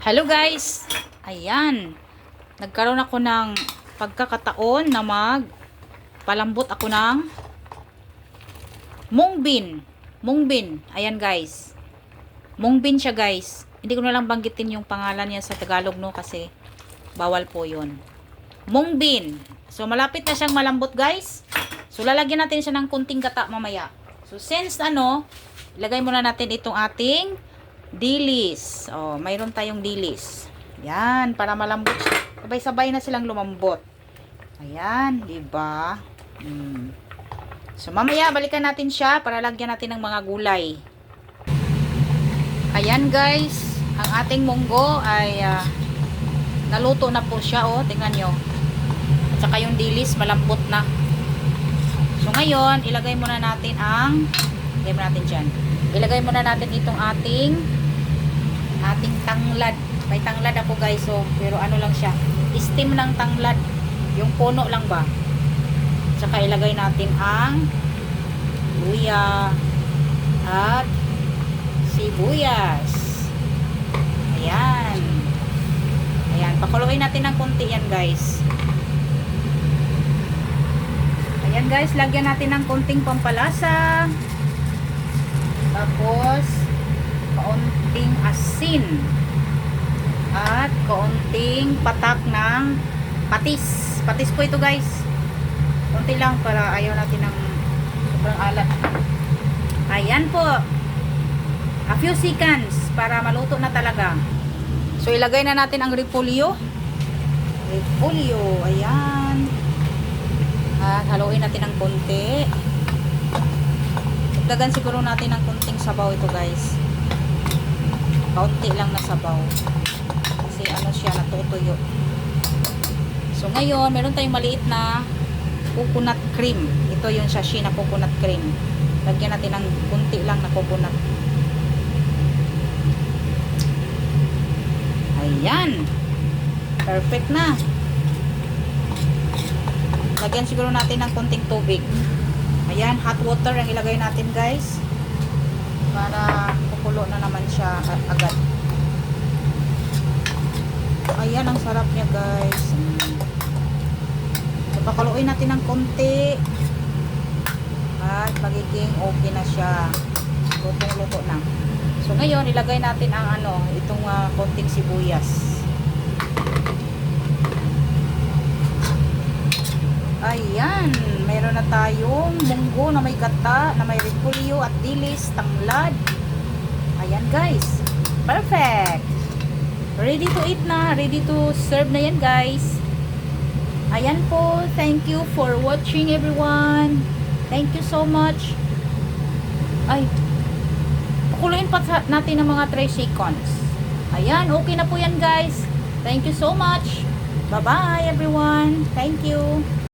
Hello guys! Ayan. Nagkaroon ako ng pagkakataon na palambot ako ng mung bean. Mung bean. Ayan guys. Mung bean siya guys. Hindi ko na lang banggitin yung pangalan niya sa Tagalog no kasi bawal po yun. Mung bean. So malapit na siyang malambot guys. So lalagyan natin siya ng kunting gata mamaya. So since ilagay muna natin itong ating dilis. Oh, mayroon tayong dilis. Yan, para malambot siya. Sabay-sabay na silang lumambot. Ayan, di ba? So mamaya balikan natin siya para lagyan natin ng mga gulay. Ayan guys, ang ating munggo ay naluto na po siya, oh, tingnan nyo. At saka yung dilis malambot na. So ngayon, ilagay muna natin ilagay muna natin itong ating tanglad. May tanglad ako guys, so pero ano lang siya, steam ng tanglad, yung puno lang ba. Tsaka ilagay natin ang luya at sibuyas. Ayan, pakuluin natin ng konti yan guys. Ayan guys, lagyan natin ng konting pampalasa, tapos kaunting asin at kaunting patak ng patis po ito guys, konti lang para ayaw natin ng sobrang alat. Ayan po, a few seconds para maluto na talaga. So ilagay na natin ang repolyo, ayan, at haluin natin ng konti. Dagdagan siguro natin ng konting sabaw ito guys. Kaunti lang na sabaw. Kasi siya, natutuyo. So ngayon, meron tayong maliit na coconut cream. Ito yung sachet na coconut cream. Lagyan natin ng konti lang na coconut. Ayan. Perfect na. Lagyan siguro natin ng konting tubig. Ayan, hot water ang ilagay natin guys para kukulo na naman siya agad. Ayan, ang sarap niya guys. So pakuloyin natin ng konti at magiging okay na siya, lutong-luto na. So ngayon ilagay natin ang itong konting sibuyas. Ayan, meron na tayong munggo na may gata, na may repolyo at dilis, tanglad. Ayan guys, perfect. Ready to eat na, ready to serve na yan guys. Ayan po, thank you for watching everyone. Thank you so much. Ay, pakuluin pa natin ng mga 3 seconds. Ayan, okay na po yan guys. Thank you so much. Bye bye everyone. Thank you.